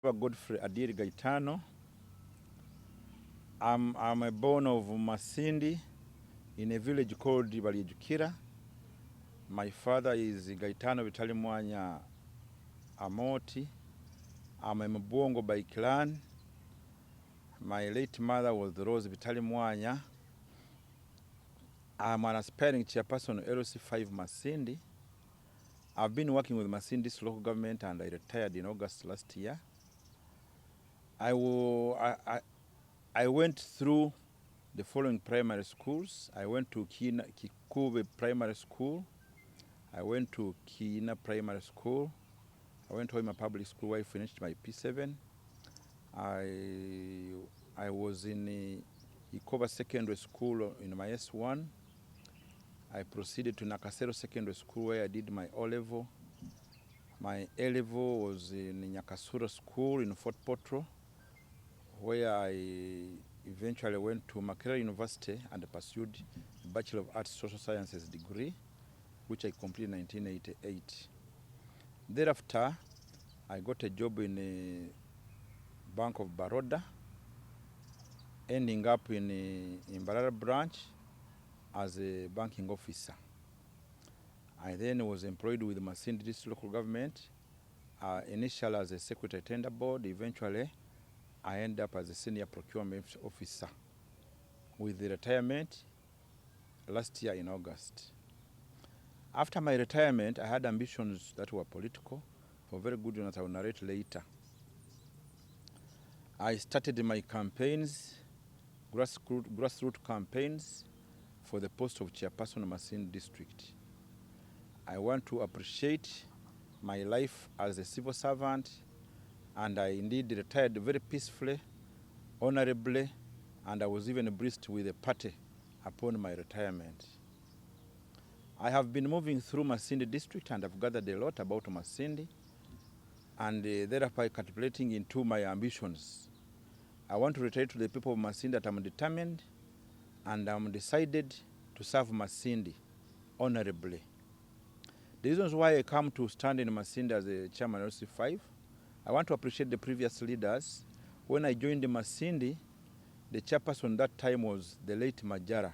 Godfrey Gaetano. I'm a born of Masindi in a village called Byarugaba. My father is Gaetano Adyeeri Amoti. I'm a Mbongo by clan. My late mother was Rose Vitalimwanya. I'm an aspiring chairperson of Lc5 Masindi. I've been working with Masindi's local government and I retired in August last year. I went through the following primary schools. I went to Kikube Primary School. I went to Kina Primary School. I went to Hoima Public School where I finished my P7. I was in Ikoba Secondary School in my S1. I proceeded to Nakasero Secondary School where I did my O-level. My A-level was in Nyakasura School in Fort Potro, where I eventually went to Makerere University and pursued a Bachelor of Arts Social Sciences degree, which I completed in 1988. Thereafter, I got a job in a Bank of Baroda, ending up in Barara branch as a banking officer. I then was employed with the Masindi District Local Government, initially as a Secretary Tender Board. Eventually, I ended up as a Senior Procurement Officer with the retirement last year in August. After my retirement, I had ambitions that were political, for very good ones I will narrate later. I started my campaigns, grassroots campaigns, for the post of Chairperson of Masindi District. I want to appreciate my life as a civil servant, and I indeed retired very peacefully, honorably, and I was even blessed with a party upon my retirement. I have been moving through Masindi district and I've gathered a lot about Masindi, and thereby contemplating into my ambitions. I want to reiterate to the people of Masindi that I'm determined and I'm decided to serve Masindi honorably. The reasons why I come to stand in Masindi as a chairman of Lc5, I want to appreciate the previous leaders. When I joined Masindi, the chairperson that time was the late Majara.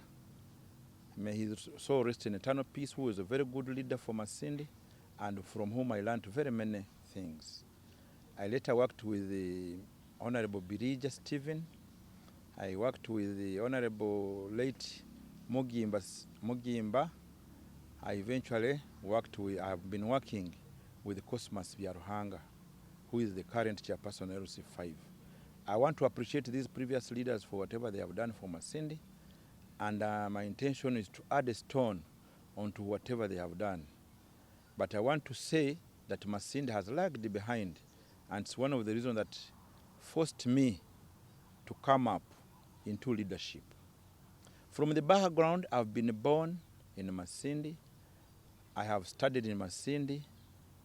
May his soul rest in eternal peace, who was a very good leader for Masindi and from whom I learned very many things. I later worked with the Honorable Birija Stephen. I worked with the Honorable late Mugimba. I eventually I've been working with Cosmas Byarugaba, who is the current chairperson of Lc5. I want to appreciate these previous leaders for whatever they have done for Masindi, and my intention is to add a stone onto whatever they have done. But I want to say that Masindi has lagged behind, and it's one of the reasons that forced me to come up into leadership. From the background, I've been born in Masindi. I have studied in Masindi.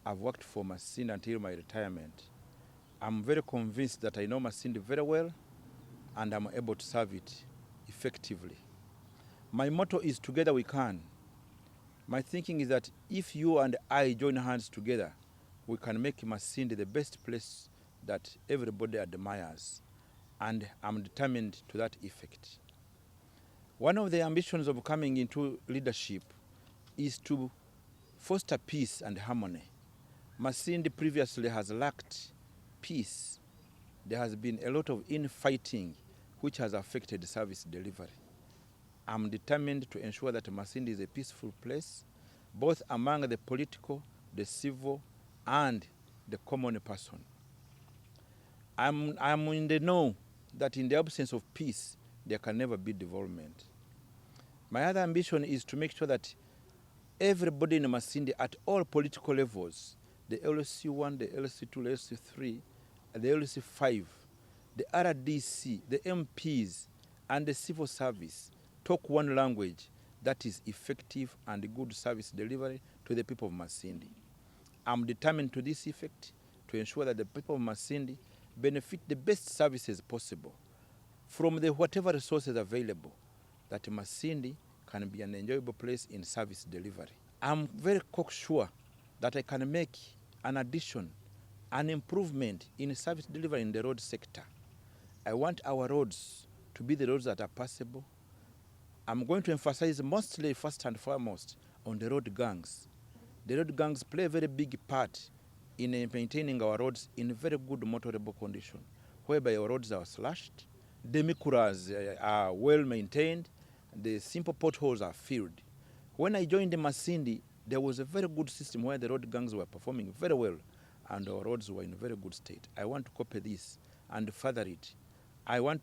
I've worked for Masindi until my retirement. I'm very convinced that I know Masindi very well and I'm able to serve it effectively. My motto is together we can. My thinking is that if you and I join hands together, we can make Masindi the best place that everybody admires, and I'm determined to that effect. One of the ambitions of coming into leadership is to foster peace and harmony. Masindi previously has lacked peace. There has been a lot of infighting which has affected service delivery. I'm determined to ensure that Masindi is a peaceful place, both among the political, the civil, and the common person. I'm in the know that in the absence of peace, there can never be development. My other ambition is to make sure that everybody in Masindi at all political levels, the LC1, the LC2, the LC3, the LC5, the RDC, the MPs, and the civil service talk one language that is effective and good service delivery to the people of Masindi. I'm determined to this effect to ensure that the people of Masindi benefit the best services possible from the whatever resources available, that Masindi can be an enjoyable place in service delivery. I'm very cocksure that I can make an addition an improvement in service delivery in the road sector. I want our roads to be the roads that are passable. I'm going to emphasize mostly, first and foremost, on the road gangs. The road gangs play a very big part in maintaining our roads in very good motorable condition, whereby our roads are slashed, the mikuras are well maintained, the simple potholes are filled. When I joined Masindi, there was a very good system where the road gangs were performing very well and our roads were in very good state. I want to copy this and further it. I want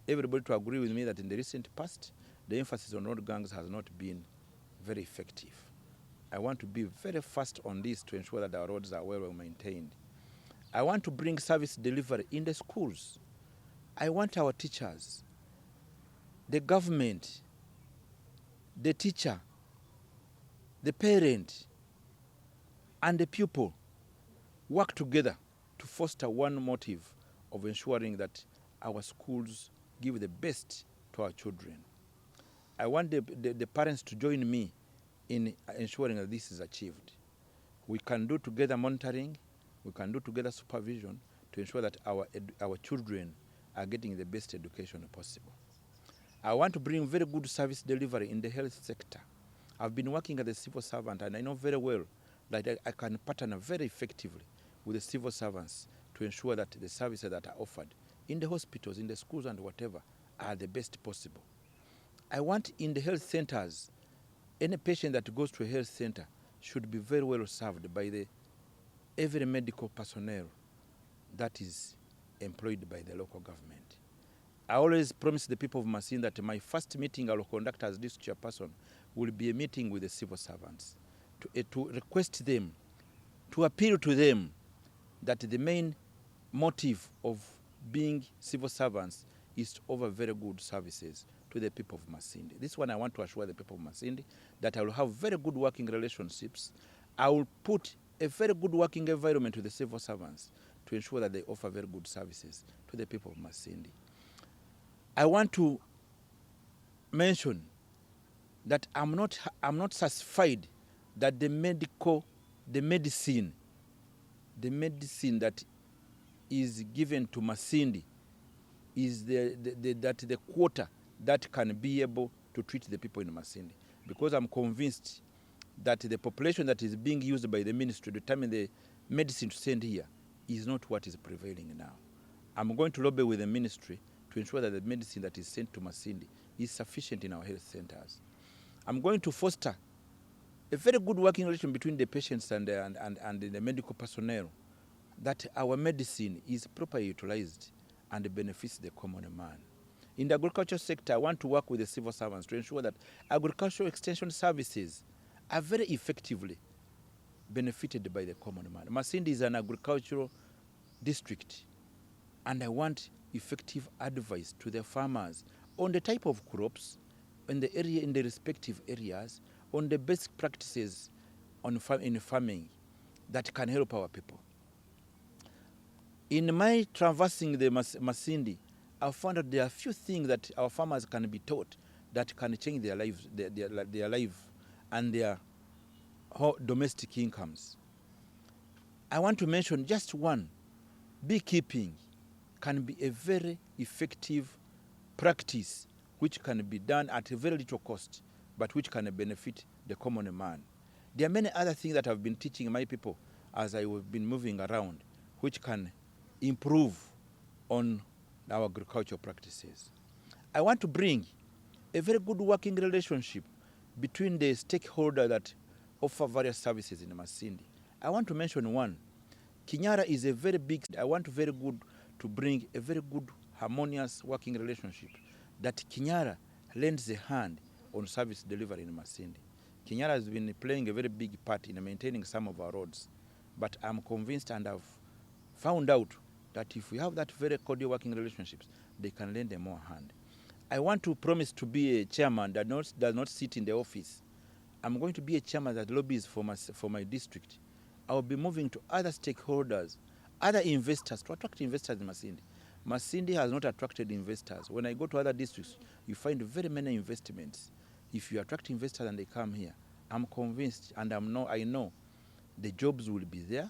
everybody to agree with me that in the recent past, the emphasis on road gangs has not been very effective. I want to be very fast on this to ensure that our roads are well maintained. I want to bring service delivery in the schools. I want our teachers, the government, the teacher, the parent, and the pupil work together to foster one motive of ensuring that our schools give the best to our children. I want the parents to join me in ensuring that this is achieved. We can do together monitoring, we can do together supervision to ensure that our children are getting the best education possible. I want to bring very good service delivery in the health sector. I've been working as a civil servant and I know very well that I can partner very effectively with the civil servants to ensure that the services that are offered in the hospitals, in the schools and whatever are the best possible. I want in the health centers, any patient that goes to a health center should be very well served by every medical personnel that is employed by the local government. I always promise the people of Masindi that my first meeting I will conduct as district chairperson will be a meeting with the civil servants to request them, to appeal to them that the main motive of being civil servants is to offer very good services to the people of Masindi. This one I want to assure the people of Masindi that I will have very good working relationships. I will put a very good working environment to the civil servants to ensure that they offer very good services to the people of Masindi. I want to mention that I'm not satisfied that the medicine that is given to Masindi is the quota that can be able to treat the people in Masindi. Because I'm convinced that the population that is being used by the ministry to determine the medicine to send here is not what is prevailing now. I'm going to lobby with the ministry to ensure that the medicine that is sent to Masindi is sufficient in our health centers. I'm going to foster a very good working relation between the patients and the medical personnel, that our medicine is properly utilized and benefits the common man. In the agriculture sector, I want to work with the civil servants to ensure that agricultural extension services are very effectively benefited by the common man. Masindi is an agricultural district, and I want effective advice to the farmers on the type of crops in the respective areas, on the best practices in farming that can help our people. In my traversing the Masindi, I found that there are few things that our farmers can be taught that can change their lives, their life and their domestic incomes. I want to mention just one. Beekeeping can be a very effective practice which can be done at a very little cost, but which can benefit the common man. There are many other things that I've been teaching my people as I have been moving around, which can improve on our agricultural practices. I want to bring a very good working relationship between the stakeholders that offer various services in Masindi. I want to mention one. Kinyara is a very big, I want to bring a very good harmonious working relationship that Kinyara lends a hand on service delivery in Masindi. Kinyara has been playing a very big part in maintaining some of our roads, but I'm convinced and I've found out that if we have that very cordial working relationships, they can lend a more hand. I want to promise to be a chairman that does not sit in the office. I'm going to be a chairman that lobbies for my district. I will be moving to other stakeholders, other investors, to attract investors in Masindi. Masindi has not attracted investors. When I go to other districts, you find very many investments. If you attract investors and they come here, I'm convinced and I know the jobs will be there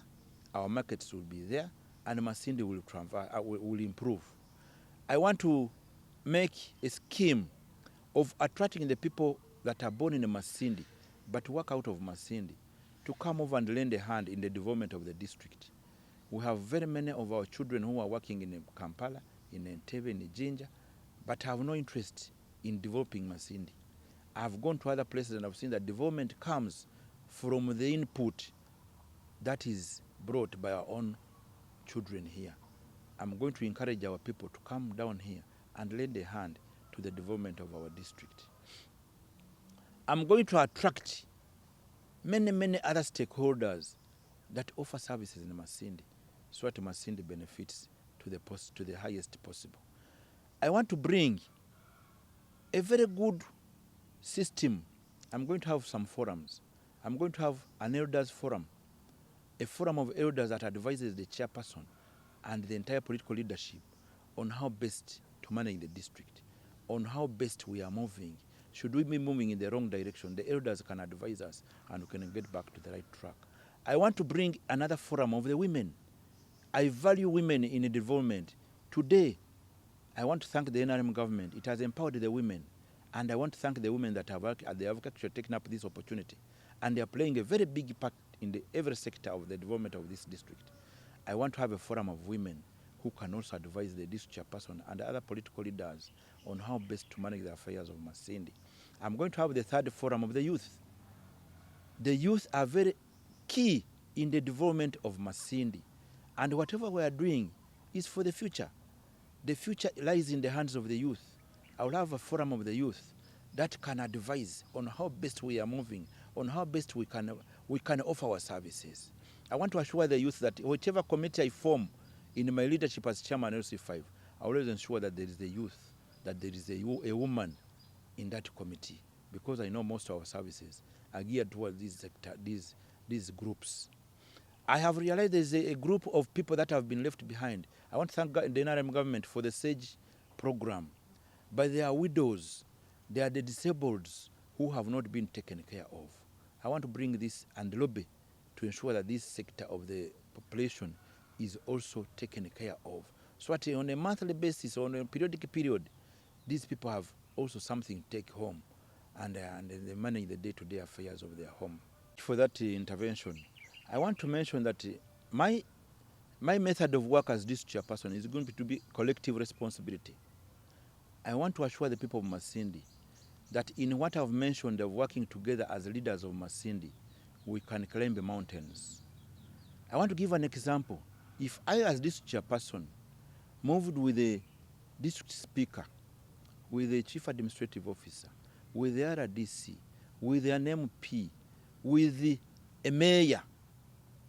our markets will be there, and Masindi will improve. I want to make a scheme of attracting the people that are born in Masindi but work out of Masindi to come over and lend a hand in the development of the district. We have very many of our children who are working in Kampala, in Entebbe, in Jinja, but have no interest in developing Masindi. I've gone to other places and I've seen that development comes from the input that is brought by our own children here. I'm going to encourage our people to come down here and lend a hand to the development of our district. I'm going to attract many other stakeholders that offer services in Masindi, so that Masindi benefits to the highest possible. I want to bring a very good system. I'm going to have some forums. I'm going to have an elders forum, a forum of elders that advises the chairperson and the entire political leadership on how best to manage the district, on how best we are moving. Should we be moving in the wrong direction, the elders can advise us and we can get back to the right track. I want to bring another forum of the women. I value women in development. Today, I want to thank the NRM government. It has empowered the women. And I want to thank the women that have actually taken up this opportunity. And they are playing a very big part in every sector of the development of this district. I want to have a forum of women who can also advise the district chairperson and other political leaders on how best to manage the affairs of Masindi. I'm going to have the third forum of the youth. The youth are very key in the development of Masindi. And whatever we are doing is for the future. The future lies in the hands of the youth. I will have a forum of the youth that can advise on how best we are moving, on how best we can offer our services. I want to assure the youth that whichever committee I form in my leadership as chairman Lc5, I always ensure that there is the youth, that there is a woman in that committee, because I know most of our services are geared towards these groups. I have realized there is a group of people that have been left behind. I want to thank the NRM government for the SAGE program. But they are widows, they are the disabled who have not been taken care of. I want to bring this and lobby to ensure that this sector of the population is also taken care of. So that on a monthly basis, on a periodic period, these people have also something to take home and they manage the day-to-day affairs of their home. For that intervention, I want to mention that my method of work as district chairperson is going to be collective responsibility. I want to assure the people of Masindi that in what I've mentioned of working together as leaders of Masindi, we can climb the mountains. I want to give an example. If I as district chairperson moved with the district speaker, with the chief administrative officer, with the RDC, with an MP, with a mayor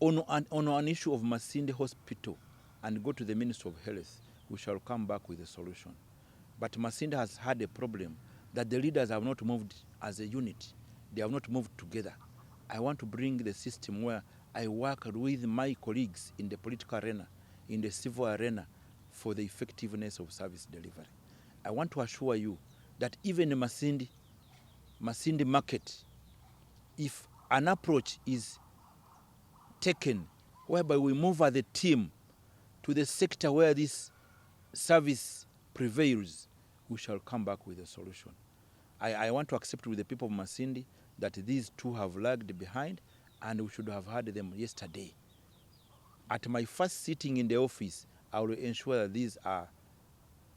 on an issue of Masindi Hospital and go to the Minister of Health, we shall come back with a solution. But Masindi has had a problem that the leaders have not moved as a unit. They have not moved together. I want to bring the system where I work with my colleagues in the political arena, in the civil arena, for the effectiveness of service delivery. I want to assure you that even in Masindi market, if an approach is taken whereby we move as a team to the sector where this service prevails, we shall come back with a solution. I want to accept with the people of Masindi that these two have lagged behind and we should have had them yesterday. At my first sitting in the office, I will ensure that these are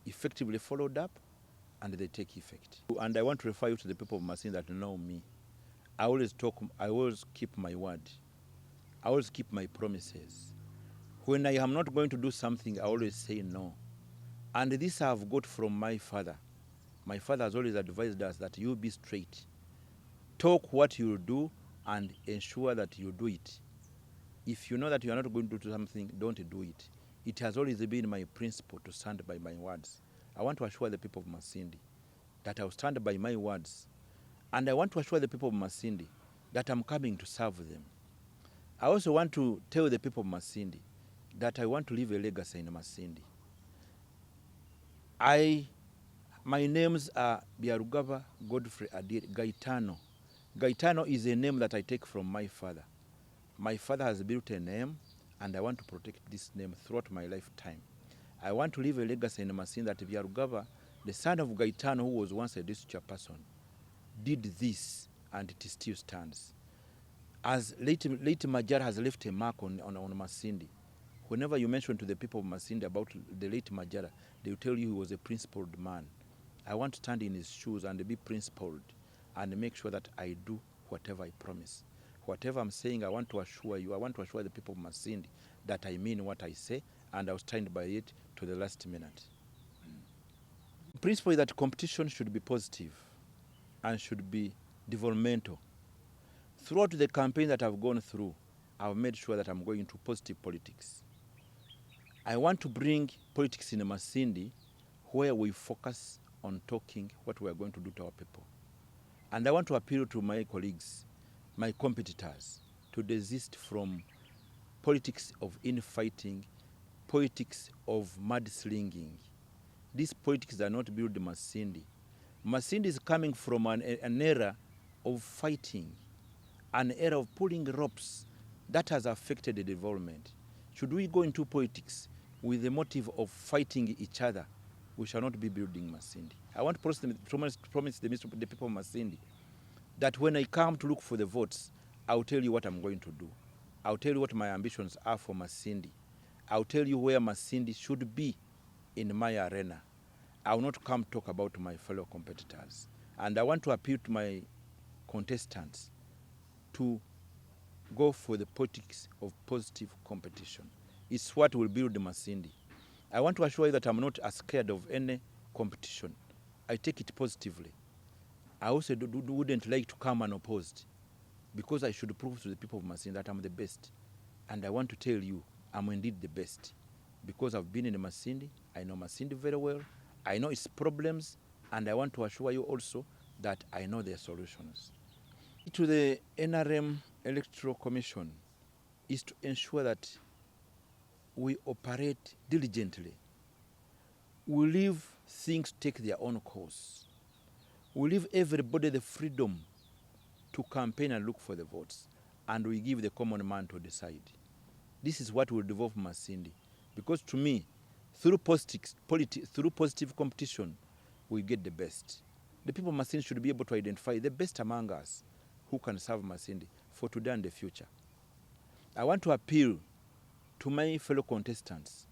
effectively followed up and they take effect. And I want to refer you to the people of Masindi that know me. I always keep my word. I always keep my promises. When I am not going to do something, I always say no. And this I have got from my father. My father has always advised us that you be straight. Talk what you will do and ensure that you do it. If you know that you are not going to do something, don't do it. It has always been my principle to stand by my words. I want to assure the people of Masindi that I will stand by my words. And I want to assure the people of Masindi that I'm coming to serve them. I also want to tell the people of Masindi that I want to leave a legacy in Masindi. My names are Byarugaba Godfrey Adyeeri Gaetano. Gaetano is a name that I take from my father. My father has built a name and I want to protect this name throughout my lifetime. I want to leave a legacy in Masindi that Byarugaba, the son of Gaetano, who was once a district chairperson, did this, and it still stands. As late Majara has left a mark on Masindi. Whenever you mention to the people of Masindi about the late Majara, they will tell you he was a principled man. I want to stand in his shoes and be principled and make sure that I do whatever I promise. Whatever I'm saying, I want to assure you, I want to assure the people of Masindi that I mean what I say, and I'll stand by it to the last minute. The principle is that competition should be positive and should be developmental. Throughout the campaign that I've gone through, I've made sure that I'm going into positive politics. I want to bring politics in Masindi where we focus on talking what we are going to do to our people. And I want to appeal to my colleagues, my competitors, to desist from politics of infighting, politics of mudslinging. These politics are not built in Masindi. Masindi is coming from an era of fighting, an era of pulling ropes that has affected the development. Should we go into politics with the motive of fighting each other, we shall not be building Masindi. I want to promise the people of Masindi that when I come to look for the votes, I'll tell you what I'm going to do. I'll tell you what my ambitions are for Masindi. I'll tell you where Masindi should be in my arena. I will not come talk about my fellow competitors. And I want to appeal to my contestants to go for the politics of positive competition. It's what will build Masindi. I want to assure you that I'm not scared of any competition. I take it positively. I also wouldn't like to come unopposed, because I should prove to the people of Masindi that I'm the best. And I want to tell you, I'm indeed the best. Because I've been in Masindi, I know Masindi very well, I know its problems, and I want to assure you also that I know their solutions. To the NRM Electoral Commission is to ensure that we operate diligently. We leave things take their own course. We leave everybody the freedom to campaign and look for the votes, and we give the common man to decide. This is what will develop Masindi, because to me, through positive competition, we get the best. The people of Masindi should be able to identify the best among us who can serve Masindi for today and the future. I want to appeal to my fellow contestants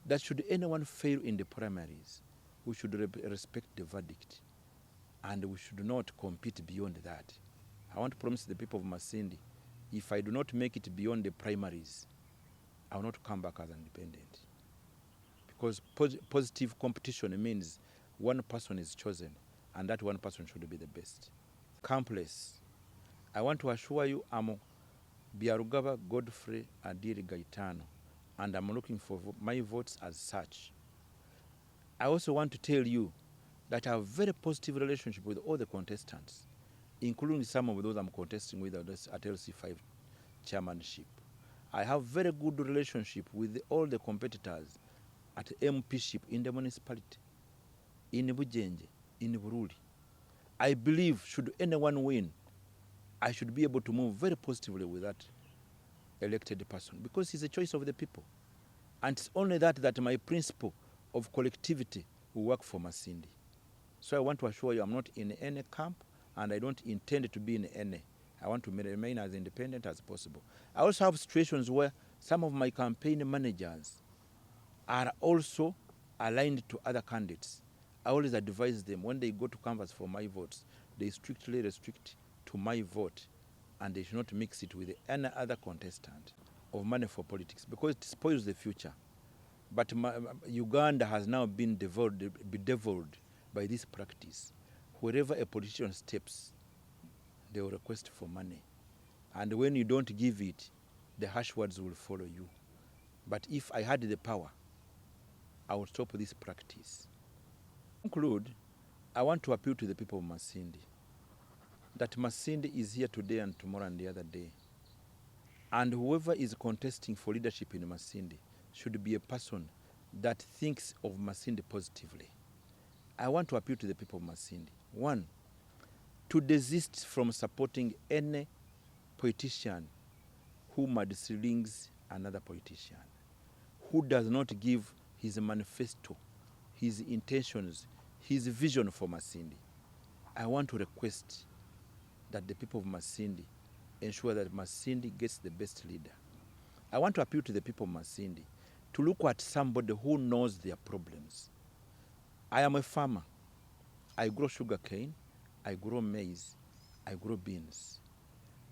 that should anyone fail in the primaries, we should respect the verdict, and we should not compete beyond that. I want to promise the people of Masindi, if I do not make it beyond the primaries, I will not come back as an independent. Because positive competition means one person is chosen, and that one person should be the best. Countless. I want to assure you I'm Byarugaba Godfrey Adyeeri Gaetano, and I'm looking for my votes as such. I also want to tell you that I have a very positive relationship with all the contestants, including some of those I'm contesting with at Lc5 chairmanship. I have very good relationship with all the competitors at MPship in the municipality, in Bujenje, in Buruli. I believe should anyone win, I should be able to move very positively with that elected person, because it's a choice of the people. And it's only that my principle of collectivity will work for Masindi. So I want to assure you I'm not in any camp, and I don't intend to be in any. I want to remain as independent as possible. I also have situations where some of my campaign managers are also aligned to other candidates. I always advise them when they go to canvass for my votes, they strictly restrict to my vote, and they should not mix it with any other contestant of money for politics, because it spoils the future. But Uganda has now been bedeviled by this practice. Wherever a politician steps, they will request for money. And when you don't give it, the harsh words will follow you. But if I had the power, I would stop this practice. To conclude, I want to appeal to the people of Masindi that Masindi is here today and tomorrow and the other day. And whoever is contesting for leadership in Masindi should be a person that thinks of Masindi positively. I want to appeal to the people of Masindi. One, to desist from supporting any politician who mudslings another politician who does not give his manifesto, his intentions, his vision for Masindi. I want to request that the people of Masindi ensure that Masindi gets the best leader. I want to appeal to the people of Masindi to look at somebody who knows their problems. I am a farmer. I grow sugar cane, I grow maize, I grow beans.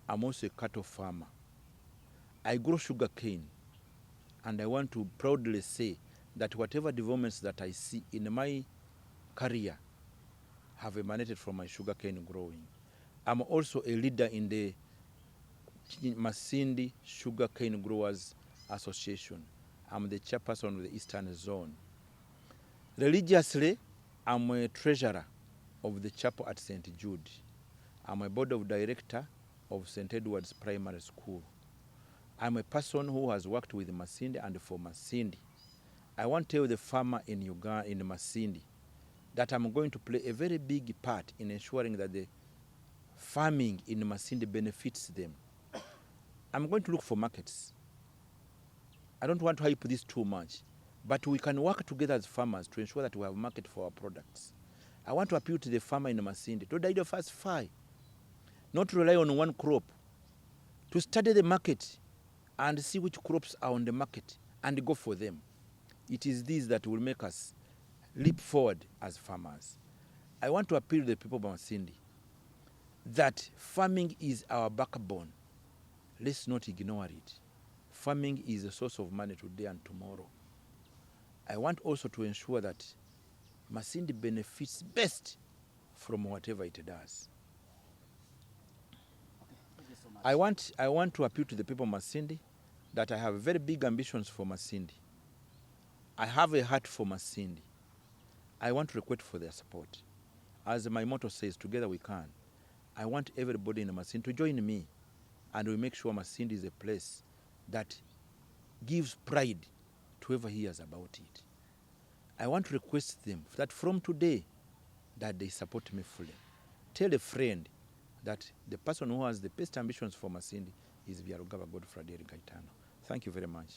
I'm also a cattle farmer. I grow sugar cane, and I want to proudly say that whatever developments that I see in my career have emanated from my sugar cane growing. I'm also a leader in the Masindi Sugar Cane Growers Association. I'm the chairperson of the Eastern Zone. Religiously, I'm a treasurer of the chapel at St. Jude. I'm a board of director of St. Edward's Primary School. I'm a person who has worked with Masindi and for Masindi. I want to tell the farmer in Uganda, in Masindi, that I'm going to play a very big part in ensuring that the farming in Masindi benefits them. I'm going to look for markets. I don't want to hype this too much, but we can work together as farmers to ensure that we have a market for our products. I want to appeal to the farmer in Masindi to diversify, not to rely on one crop, to study the market and see which crops are on the market and go for them. It is this that will make us leap forward as farmers. I want to appeal to the people of Masindi that farming is our backbone. Let's not ignore it. Farming is a source of money today and tomorrow. I want also to ensure that Masindi benefits best from whatever it does. Thank you so much. I want to appeal to the people of Masindi that I have very big ambitions for Masindi. I have a heart for Masindi. I want to request for their support. As my motto says, together we can. I want everybody in Masindi to join me, and we make sure Masindi is a place that gives pride to whoever hears about it. I want to request them that from today, that they support me fully. Tell a friend that the person who has the best ambitions for Masindi is Byarugaba Godfrey Gaetano. Thank you very much.